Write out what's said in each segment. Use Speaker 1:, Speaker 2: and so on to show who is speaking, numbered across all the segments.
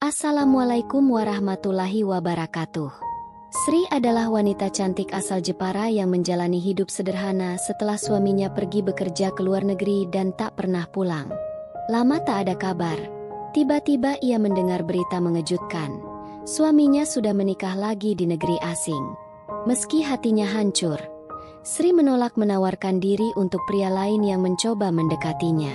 Speaker 1: Assalamualaikum warahmatullahi wabarakatuh. Sri adalah wanita cantik asal Jepara yang menjalani hidup sederhana setelah suaminya pergi bekerja ke luar negeri dan tak pernah pulang. Lama tak ada kabar. Tiba-tiba ia mendengar berita mengejutkan. Suaminya sudah menikah lagi di negeri asing. Meski hatinya hancur, Sri menolak menawarkan diri untuk pria lain yang mencoba mendekatinya.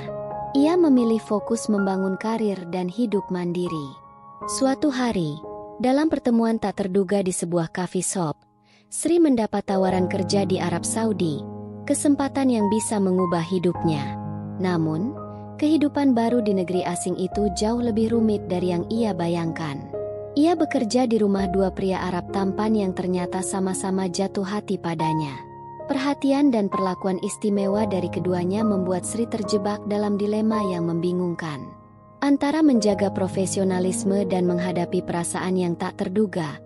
Speaker 1: Ia memilih fokus membangun karir dan hidup mandiri. Suatu hari, dalam pertemuan tak terduga di sebuah coffee shop, Sri mendapat tawaran kerja di Arab Saudi, kesempatan yang bisa mengubah hidupnya. Namun, kehidupan baru di negeri asing itu jauh lebih rumit dari yang ia bayangkan. Ia bekerja di rumah dua pria Arab tampan yang ternyata sama-sama jatuh hati padanya. Perhatian dan perlakuan istimewa dari keduanya membuat Sri terjebak dalam dilema yang membingungkan. Antara menjaga profesionalisme dan menghadapi perasaan yang tak terduga,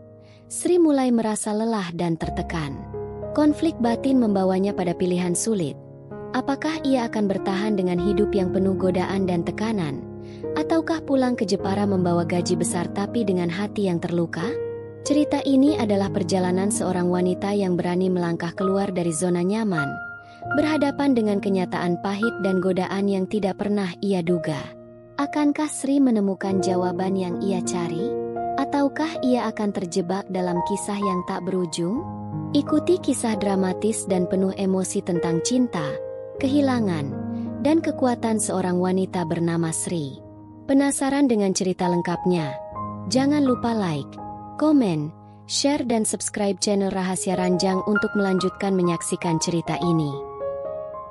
Speaker 1: Sri mulai merasa lelah dan tertekan. Konflik batin membawanya pada pilihan sulit. Apakah ia akan bertahan dengan hidup yang penuh godaan dan tekanan? Ataukah pulang ke Jepara membawa gaji besar tapi dengan hati yang terluka? Cerita ini adalah perjalanan seorang wanita yang berani melangkah keluar dari zona nyaman, berhadapan dengan kenyataan pahit dan godaan yang tidak pernah ia duga. Akankah Sri menemukan jawaban yang ia cari? Ataukah ia akan terjebak dalam kisah yang tak berujung? Ikuti kisah dramatis dan penuh emosi tentang cinta, kehilangan, dan kekuatan seorang wanita bernama Sri. Penasaran dengan cerita lengkapnya? Jangan lupa like, komen, share dan subscribe channel Rahasia Ranjang untuk melanjutkan menyaksikan cerita ini.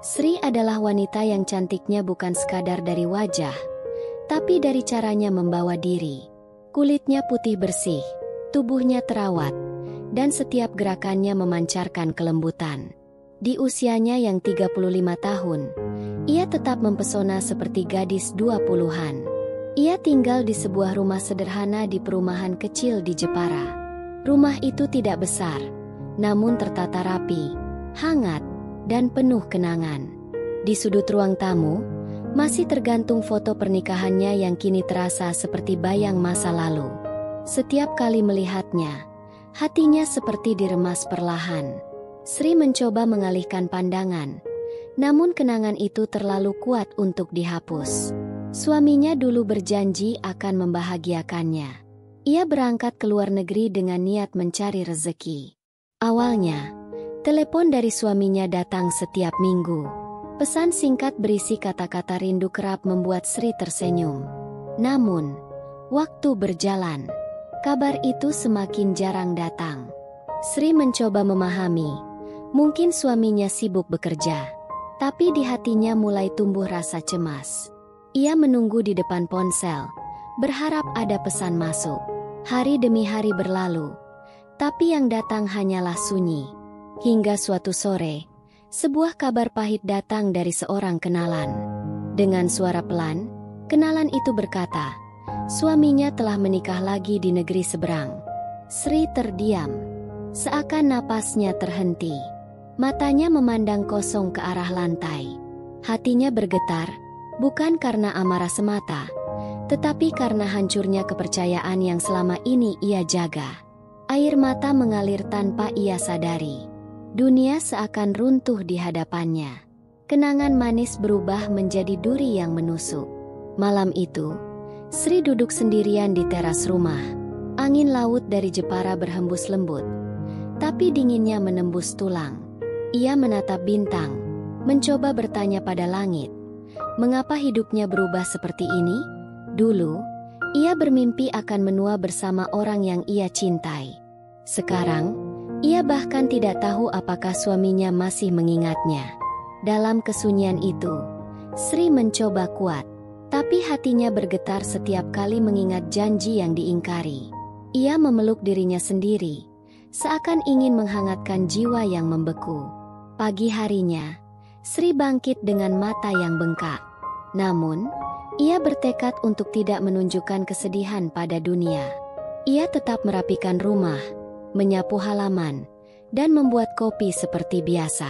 Speaker 1: Sri adalah wanita yang cantiknya bukan sekadar dari wajah, tapi dari caranya membawa diri. Kulitnya putih bersih, tubuhnya terawat, dan setiap gerakannya memancarkan kelembutan. Di usianya yang 35 tahun, ia tetap mempesona seperti gadis 20-an. Ia tinggal di sebuah rumah sederhana di perumahan kecil di Jepara. Rumah itu tidak besar, namun tertata rapi, hangat, dan penuh kenangan. Di sudut ruang tamu, masih tergantung foto pernikahannya yang kini terasa seperti bayang masa lalu. Setiap kali melihatnya, hatinya seperti diremas perlahan. Sri mencoba mengalihkan pandangan, namun kenangan itu terlalu kuat untuk dihapus. Suaminya dulu berjanji akan membahagiakannya. Ia berangkat ke luar negeri dengan niat mencari rezeki. Awalnya, telepon dari suaminya datang setiap minggu. Pesan singkat berisi kata-kata rindu kerap membuat Sri tersenyum. Namun, waktu berjalan, kabar itu semakin jarang datang. Sri mencoba memahami, mungkin suaminya sibuk bekerja, tapi di hatinya mulai tumbuh rasa cemas. Ia menunggu di depan ponsel, berharap ada pesan masuk. Hari demi hari berlalu, tapi yang datang hanyalah sunyi. Hingga suatu sore, sebuah kabar pahit datang dari seorang kenalan. Dengan suara pelan, kenalan itu berkata, suaminya telah menikah lagi di negeri seberang. Sri terdiam, seakan napasnya terhenti. Matanya memandang kosong ke arah lantai. Hatinya bergetar, bukan karena amarah semata, tetapi karena hancurnya kepercayaan yang selama ini ia jaga. Air mata mengalir tanpa ia sadari. Dunia seakan runtuh di hadapannya. Kenangan manis berubah menjadi duri yang menusuk. Malam itu, Sri duduk sendirian di teras rumah. Angin laut dari Jepara berhembus lembut, tapi dinginnya menembus tulang. Ia menatap bintang, mencoba bertanya pada langit, mengapa hidupnya berubah seperti ini? Dulu, ia bermimpi akan menua bersama orang yang ia cintai. Sekarang, ia bahkan tidak tahu apakah suaminya masih mengingatnya. Dalam kesunyian itu, Sri mencoba kuat, tapi hatinya bergetar setiap kali mengingat janji yang diingkari. Ia memeluk dirinya sendiri, seakan ingin menghangatkan jiwa yang membeku. Pagi harinya, Sri bangkit dengan mata yang bengkak. Namun, ia bertekad untuk tidak menunjukkan kesedihan pada dunia. Ia tetap merapikan rumah, menyapu halaman, dan membuat kopi seperti biasa.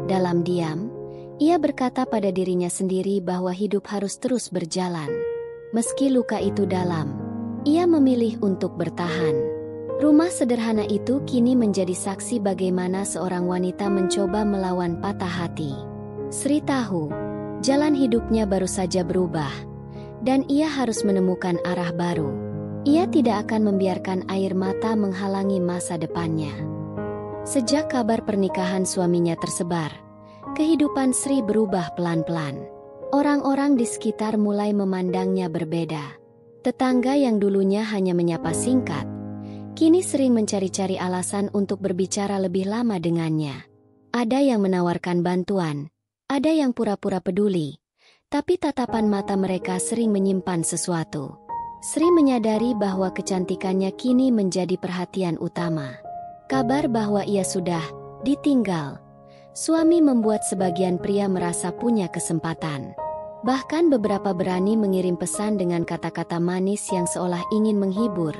Speaker 1: Dalam diam, ia berkata pada dirinya sendiri bahwa hidup harus terus berjalan. Meski luka itu dalam, Ia memilih untuk bertahan. Rumah sederhana itu kini menjadi saksi bagaimana seorang wanita mencoba melawan patah hati. Sri tahu, jalan hidupnya baru saja berubah, dan ia harus menemukan arah baru. Ia tidak akan membiarkan air mata menghalangi masa depannya. Sejak kabar pernikahan suaminya tersebar, kehidupan Sri berubah pelan-pelan. Orang-orang di sekitar mulai memandangnya berbeda. Tetangga yang dulunya hanya menyapa singkat, kini sering mencari-cari alasan untuk berbicara lebih lama dengannya. Ada yang menawarkan bantuan, ada yang pura-pura peduli, tapi tatapan mata mereka sering menyimpan sesuatu. Sri menyadari bahwa kecantikannya kini menjadi perhatian utama. Kabar bahwa ia sudah ditinggal suami membuat sebagian pria merasa punya kesempatan. Bahkan beberapa berani mengirim pesan dengan kata-kata manis yang seolah ingin menghibur,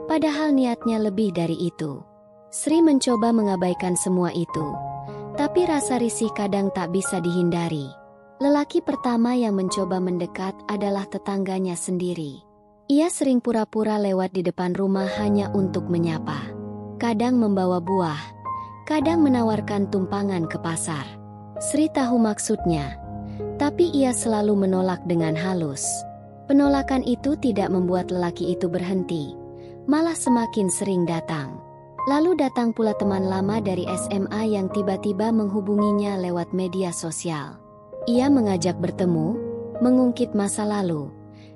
Speaker 1: padahal niatnya lebih dari itu. Sri mencoba mengabaikan semua itu, tapi rasa risih kadang tak bisa dihindari. Lelaki pertama yang mencoba mendekat adalah tetangganya sendiri. Ia sering pura-pura lewat di depan rumah hanya untuk menyapa. Kadang membawa buah, kadang menawarkan tumpangan ke pasar. Sri tahu maksudnya, tapi ia selalu menolak dengan halus. Penolakan itu tidak membuat lelaki itu berhenti, malah semakin sering datang. Lalu datang pula teman lama dari SMA yang tiba-tiba menghubunginya lewat media sosial. Ia mengajak bertemu, mengungkit masa lalu,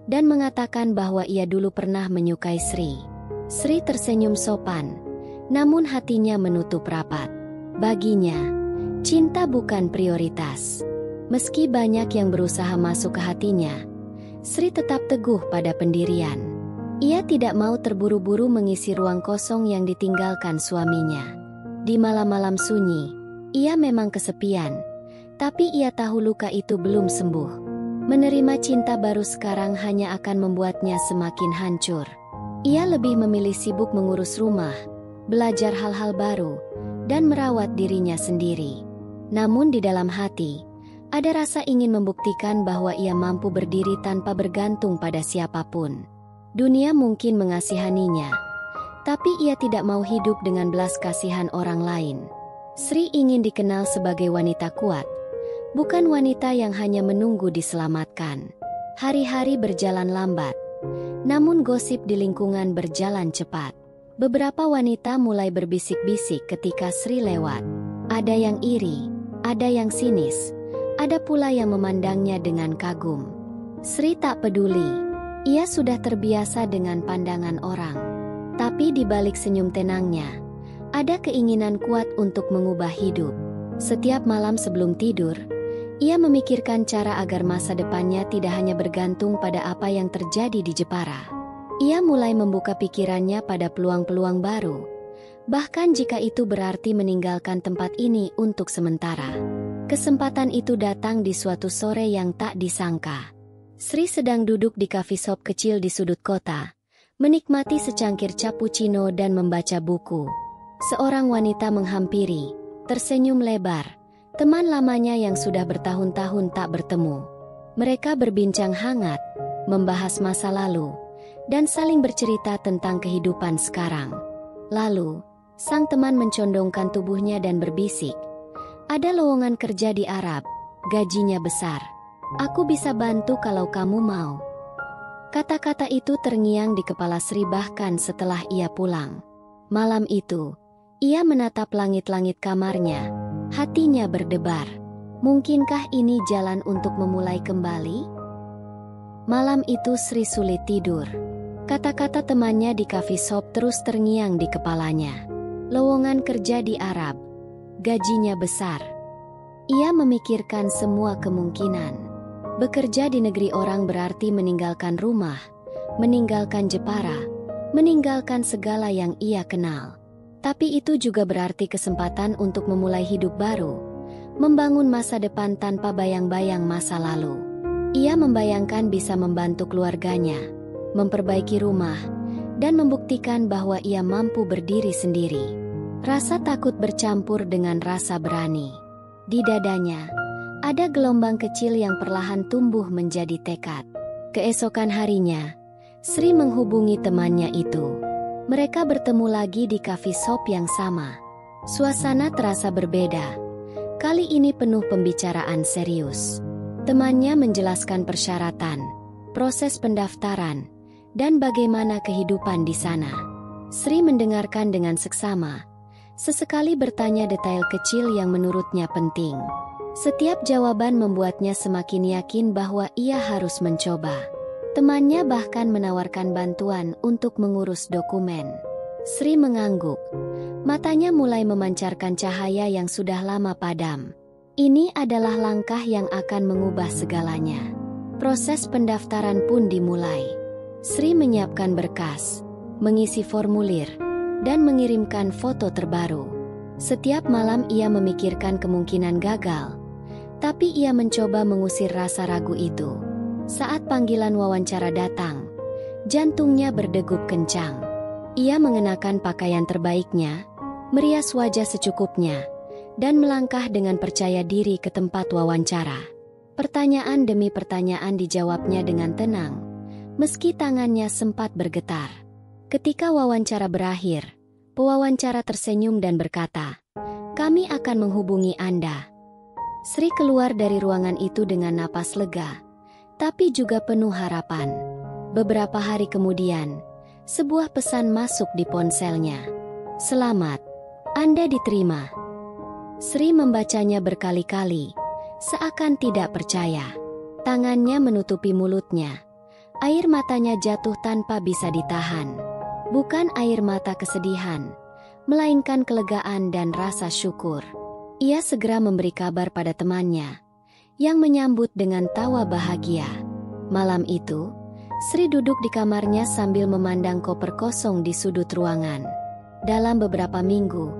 Speaker 1: dan mengatakan bahwa ia dulu pernah menyukai Sri. Sri tersenyum sopan, namun hatinya menutup rapat. Baginya, cinta bukan prioritas. Meski banyak yang berusaha masuk ke hatinya, Sri tetap teguh pada pendirian. Ia tidak mau terburu-buru mengisi ruang kosong yang ditinggalkan suaminya. Di malam-malam sunyi, ia memang kesepian, tapi ia tahu luka itu belum sembuh. Menerima cinta baru sekarang hanya akan membuatnya semakin hancur. Ia lebih memilih sibuk mengurus rumah, belajar hal-hal baru, dan merawat dirinya sendiri. Namun di dalam hati, ada rasa ingin membuktikan bahwa ia mampu berdiri tanpa bergantung pada siapapun. Dunia mungkin mengasihaninya, tapi ia tidak mau hidup dengan belas kasihan orang lain. Sri ingin dikenal sebagai wanita kuat, bukan wanita yang hanya menunggu diselamatkan. Hari-hari berjalan lambat, namun gosip di lingkungan berjalan cepat. Beberapa wanita mulai berbisik-bisik ketika Sri lewat. Ada yang iri, ada yang sinis, ada pula yang memandangnya dengan kagum. Sri tak peduli, ia sudah terbiasa dengan pandangan orang. Tapi di balik senyum tenangnya, ada keinginan kuat untuk mengubah hidup. Setiap malam sebelum tidur, ia memikirkan cara agar masa depannya tidak hanya bergantung pada apa yang terjadi di Jepara. Ia mulai membuka pikirannya pada peluang-peluang baru, bahkan jika itu berarti meninggalkan tempat ini untuk sementara. Kesempatan itu datang di suatu sore yang tak disangka. Sri sedang duduk di coffee shop kecil di sudut kota, menikmati secangkir cappuccino dan membaca buku. Seorang wanita menghampiri, tersenyum lebar, teman lamanya yang sudah bertahun-tahun tak bertemu. Mereka berbincang hangat, membahas masa lalu, dan saling bercerita tentang kehidupan sekarang. Lalu, sang teman mencondongkan tubuhnya dan berbisik, "Ada lowongan kerja di Arab, gajinya besar. Aku bisa bantu kalau kamu mau." Kata-kata itu terngiang di kepala Sri bahkan setelah ia pulang. Malam itu, ia menatap langit-langit kamarnya, hatinya berdebar. Mungkinkah ini jalan untuk memulai kembali? Malam itu Sri sulit tidur. Kata-kata temannya di coffee shop terus terngiang di kepalanya. Lowongan kerja di Arab, gajinya besar. Ia memikirkan semua kemungkinan. Bekerja di negeri orang berarti meninggalkan rumah, meninggalkan Jepara, meninggalkan segala yang ia kenal. Tapi itu juga berarti kesempatan untuk memulai hidup baru, membangun masa depan tanpa bayang-bayang masa lalu. Ia membayangkan bisa membantu keluarganya, memperbaiki rumah, dan membuktikan bahwa ia mampu berdiri sendiri. Rasa takut bercampur dengan rasa berani. Di dadanya, ada gelombang kecil yang perlahan tumbuh menjadi tekad. Keesokan harinya, Sri menghubungi temannya itu. Mereka bertemu lagi di coffee shop yang sama. Suasana terasa berbeda. Kali ini penuh pembicaraan serius. Temannya menjelaskan persyaratan, proses pendaftaran, dan bagaimana kehidupan di sana. Sri mendengarkan dengan seksama. Sesekali bertanya detail kecil yang menurutnya penting. Setiap jawaban membuatnya semakin yakin bahwa ia harus mencoba. Temannya bahkan menawarkan bantuan untuk mengurus dokumen. Sri mengangguk. Matanya mulai memancarkan cahaya yang sudah lama padam. Ini adalah langkah yang akan mengubah segalanya. Proses pendaftaran pun dimulai. Sri menyiapkan berkas, mengisi formulir, dan mengirimkan foto terbaru. Setiap malam ia memikirkan kemungkinan gagal, tapi ia mencoba mengusir rasa ragu itu. Saat panggilan wawancara datang, jantungnya berdegup kencang. Ia mengenakan pakaian terbaiknya, merias wajah secukupnya, dan melangkah dengan percaya diri ke tempat wawancara. Pertanyaan demi pertanyaan dijawabnya dengan tenang, meski tangannya sempat bergetar. Ketika wawancara berakhir, pewawancara tersenyum dan berkata, "Kami akan menghubungi Anda." Sri keluar dari ruangan itu dengan napas lega, tapi juga penuh harapan. Beberapa hari kemudian, sebuah pesan masuk di ponselnya. "Selamat, Anda diterima." Sri membacanya berkali-kali, seakan tidak percaya. Tangannya menutupi mulutnya. Air matanya jatuh tanpa bisa ditahan. Bukan air mata kesedihan, melainkan kelegaan dan rasa syukur. Ia segera memberi kabar pada temannya, yang menyambut dengan tawa bahagia. Malam itu, Sri duduk di kamarnya sambil memandang koper kosong di sudut ruangan. Dalam beberapa minggu,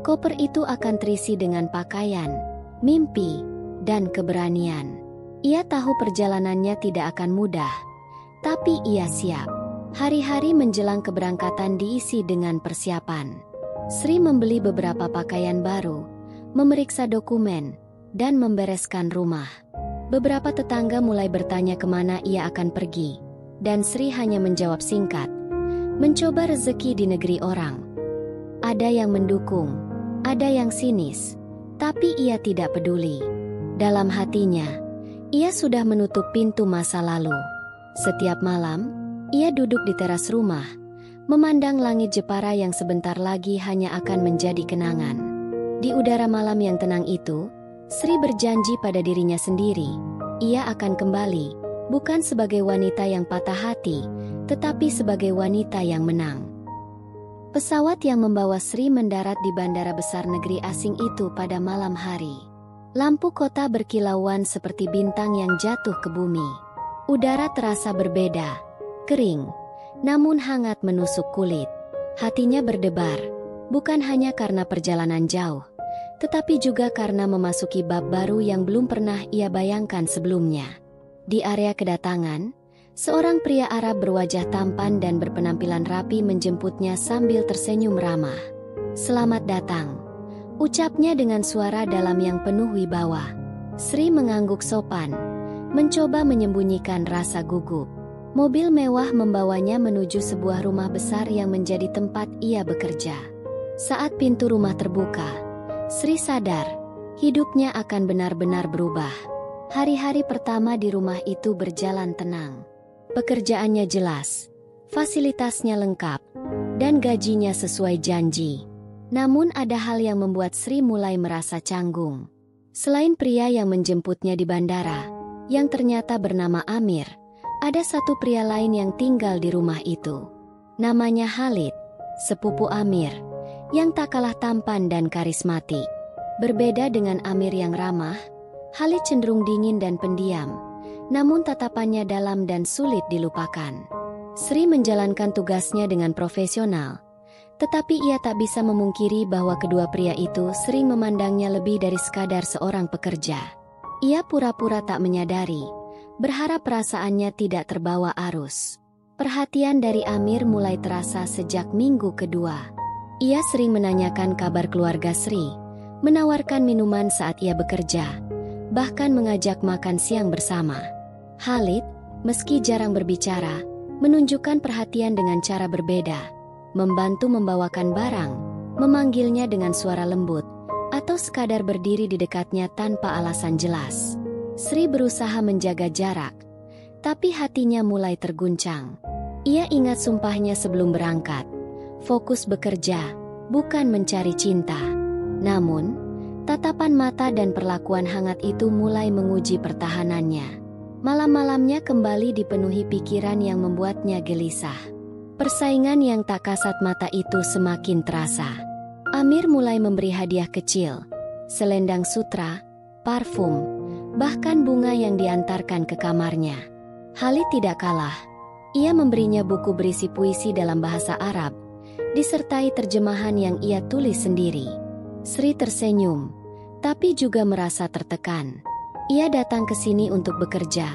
Speaker 1: koper itu akan terisi dengan pakaian, mimpi, dan keberanian. Ia tahu perjalanannya tidak akan mudah, tapi ia siap. Hari-hari menjelang keberangkatan diisi dengan persiapan. Sri membeli beberapa pakaian baru, memeriksa dokumen, dan membereskan rumah. Beberapa tetangga mulai bertanya kemana ia akan pergi. Dan Sri hanya menjawab singkat, mencoba rezeki di negeri orang. Ada yang mendukung, ada yang sinis, tapi ia tidak peduli. Dalam hatinya, ia sudah menutup pintu masa lalu. Setiap malam, ia duduk di teras rumah, memandang langit Jepara yang sebentar lagi hanya akan menjadi kenangan. Di udara malam yang tenang itu, Sri berjanji pada dirinya sendiri, ia akan kembali. Bukan sebagai wanita yang patah hati, tetapi sebagai wanita yang menang. Pesawat yang membawa Sri mendarat di bandara besar negeri asing itu pada malam hari. Lampu kota berkilauan seperti bintang yang jatuh ke bumi. Udara terasa berbeda, kering, namun hangat menusuk kulit. Hatinya berdebar, bukan hanya karena perjalanan jauh, tetapi juga karena memasuki bab baru yang belum pernah ia bayangkan sebelumnya. Di area kedatangan, seorang pria Arab berwajah tampan dan berpenampilan rapi menjemputnya sambil tersenyum ramah. "Selamat datang," ucapnya dengan suara dalam yang penuh wibawa. Sri mengangguk sopan, mencoba menyembunyikan rasa gugup. Mobil mewah membawanya menuju sebuah rumah besar yang menjadi tempat ia bekerja. Saat pintu rumah terbuka, Sri sadar, hidupnya akan benar-benar berubah. Hari-hari pertama di rumah itu berjalan tenang. Pekerjaannya jelas, fasilitasnya lengkap, dan gajinya sesuai janji. Namun ada hal yang membuat Sri mulai merasa canggung. Selain pria yang menjemputnya di bandara, yang ternyata bernama Amir, ada satu pria lain yang tinggal di rumah itu. Namanya Khalid, sepupu Amir, yang tak kalah tampan dan karismatik. Berbeda dengan Amir yang ramah, Khalid cenderung dingin dan pendiam, namun tatapannya dalam dan sulit dilupakan. Sri menjalankan tugasnya dengan profesional, tetapi ia tak bisa memungkiri bahwa kedua pria itu sering memandangnya lebih dari sekadar seorang pekerja. Ia pura-pura tak menyadari, berharap perasaannya tidak terbawa arus. Perhatian dari Amir mulai terasa sejak minggu kedua. Ia sering menanyakan kabar keluarga Sri, menawarkan minuman saat ia bekerja, bahkan mengajak makan siang bersama. Khalid, meski jarang berbicara, menunjukkan perhatian dengan cara berbeda, membantu membawakan barang, memanggilnya dengan suara lembut, atau sekadar berdiri di dekatnya tanpa alasan jelas. Sri berusaha menjaga jarak, tapi hatinya mulai terguncang. Ia ingat sumpahnya sebelum berangkat, fokus bekerja, bukan mencari cinta. Namun, tatapan mata dan perlakuan hangat itu mulai menguji pertahanannya. Malam-malamnya kembali dipenuhi pikiran yang membuatnya gelisah. Persaingan yang tak kasat mata itu semakin terasa. Amir mulai memberi hadiah kecil, selendang sutra, parfum, bahkan bunga yang diantarkan ke kamarnya. Khalid tidak kalah. Ia memberinya buku berisi puisi dalam bahasa Arab, disertai terjemahan yang ia tulis sendiri. Sri tersenyum, tapi juga merasa tertekan. Ia datang ke sini untuk bekerja,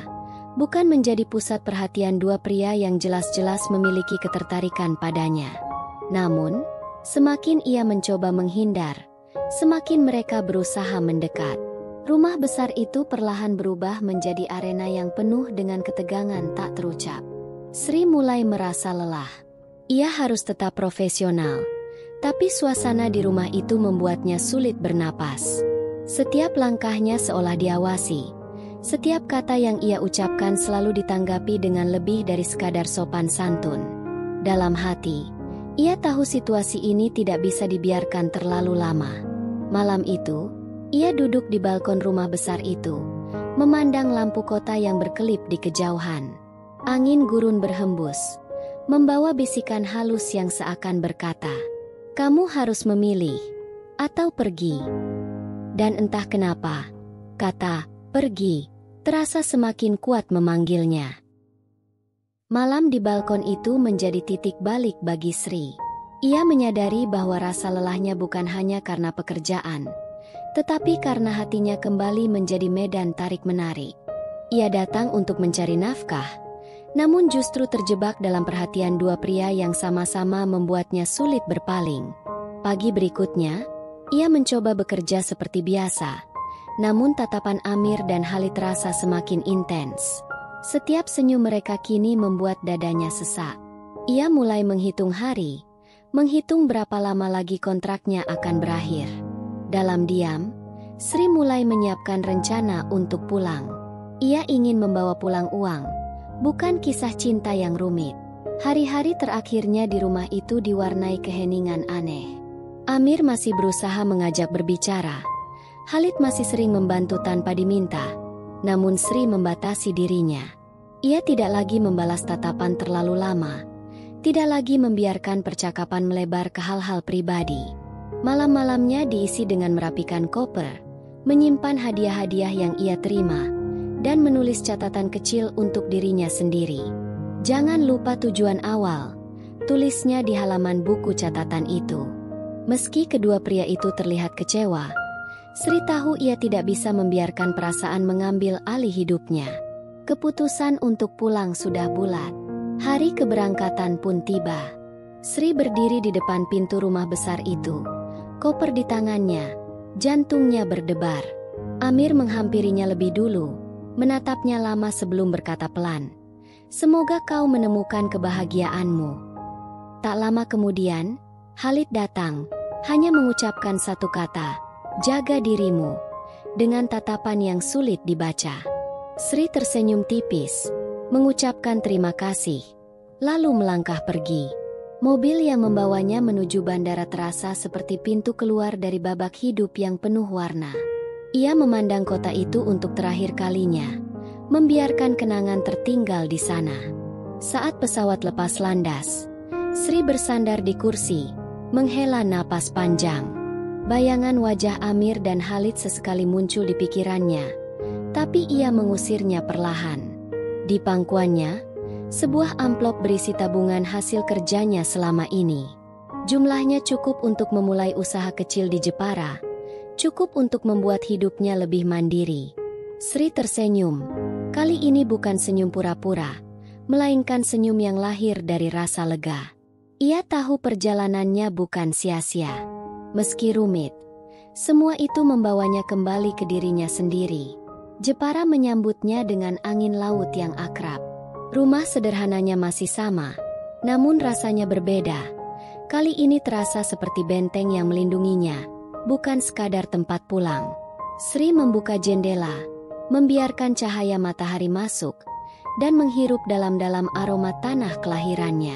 Speaker 1: bukan menjadi pusat perhatian dua pria yang jelas-jelas memiliki ketertarikan padanya. Namun, semakin ia mencoba menghindar, semakin mereka berusaha mendekat. Rumah besar itu perlahan berubah menjadi arena yang penuh dengan ketegangan tak terucap. Sri mulai merasa lelah. Ia harus tetap profesional, tapi suasana di rumah itu membuatnya sulit bernapas. Setiap langkahnya seolah diawasi. Setiap kata yang ia ucapkan selalu ditanggapi dengan lebih dari sekadar sopan santun. Dalam hati, ia tahu situasi ini tidak bisa dibiarkan terlalu lama. Malam itu, ia duduk di balkon rumah besar itu, memandang lampu kota yang berkelip di kejauhan. Angin gurun berhembus, membawa bisikan halus yang seakan berkata, "Kamu harus memilih, atau pergi." Dan entah kenapa, kata "pergi" terasa semakin kuat memanggilnya. Malam di balkon itu menjadi titik balik bagi Sri. Ia menyadari bahwa rasa lelahnya bukan hanya karena pekerjaan, tetapi karena hatinya kembali menjadi medan tarik-menarik. Ia datang untuk mencari nafkah, namun justru terjebak dalam perhatian dua pria yang sama-sama membuatnya sulit berpaling. Pagi berikutnya, ia mencoba bekerja seperti biasa, namun tatapan Amir dan Khalid terasa semakin intens. Setiap senyum mereka kini membuat dadanya sesak. Ia mulai menghitung hari, menghitung berapa lama lagi kontraknya akan berakhir. Dalam diam, Sri mulai menyiapkan rencana untuk pulang. Ia ingin membawa pulang uang, bukan kisah cinta yang rumit. Hari-hari terakhirnya di rumah itu diwarnai keheningan aneh. Amir masih berusaha mengajak berbicara. Khalid masih sering membantu tanpa diminta. Namun Sri membatasi dirinya. Ia tidak lagi membalas tatapan terlalu lama. Tidak lagi membiarkan percakapan melebar ke hal-hal pribadi. Malam-malamnya diisi dengan merapikan koper, menyimpan hadiah-hadiah yang ia terima, dan menulis catatan kecil untuk dirinya sendiri. "Jangan lupa tujuan awal," tulisnya di halaman buku catatan itu. Meski kedua pria itu terlihat kecewa, Sri tahu ia tidak bisa membiarkan perasaan mengambil alih hidupnya. Keputusan untuk pulang sudah bulat. Hari keberangkatan pun tiba. Sri berdiri di depan pintu rumah besar itu, koper di tangannya, jantungnya berdebar. Amir menghampirinya lebih dulu, menatapnya lama sebelum berkata pelan, "Semoga kau menemukan kebahagiaanmu." Tak lama kemudian, Khalid datang, hanya mengucapkan satu kata, "Jaga dirimu," dengan tatapan yang sulit dibaca. Sri tersenyum tipis, mengucapkan terima kasih, lalu melangkah pergi. Mobil yang membawanya menuju bandara terasa seperti pintu keluar dari babak hidup yang penuh warna. Ia memandang kota itu untuk terakhir kalinya, membiarkan kenangan tertinggal di sana. Saat pesawat lepas landas, Sri bersandar di kursi, menghela napas panjang. Bayangan wajah Amir dan Khalid sesekali muncul di pikirannya, tapi ia mengusirnya perlahan. Di pangkuannya, sebuah amplop berisi tabungan hasil kerjanya selama ini. Jumlahnya cukup untuk memulai usaha kecil di Jepara, cukup untuk membuat hidupnya lebih mandiri. Sri tersenyum. Kali ini bukan senyum pura-pura, melainkan senyum yang lahir dari rasa lega. Ia tahu perjalanannya bukan sia-sia. Meski rumit, semua itu membawanya kembali ke dirinya sendiri. Jepara menyambutnya dengan angin laut yang akrab. Rumah sederhananya masih sama, namun rasanya berbeda. Kali ini terasa seperti benteng yang melindunginya, bukan sekadar tempat pulang. Sri membuka jendela, membiarkan cahaya matahari masuk, dan menghirup dalam-dalam aroma tanah kelahirannya.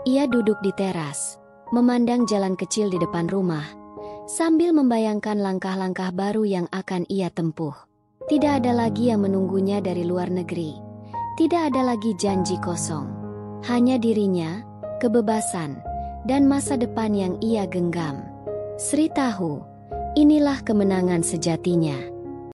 Speaker 1: Ia duduk di teras, memandang jalan kecil di depan rumah, sambil membayangkan langkah-langkah baru yang akan ia tempuh. Tidak ada lagi yang menunggunya dari luar negeri. Tidak ada lagi janji kosong. Hanya dirinya, kebebasan, dan masa depan yang ia genggam. Sri tahu, inilah kemenangan sejatinya.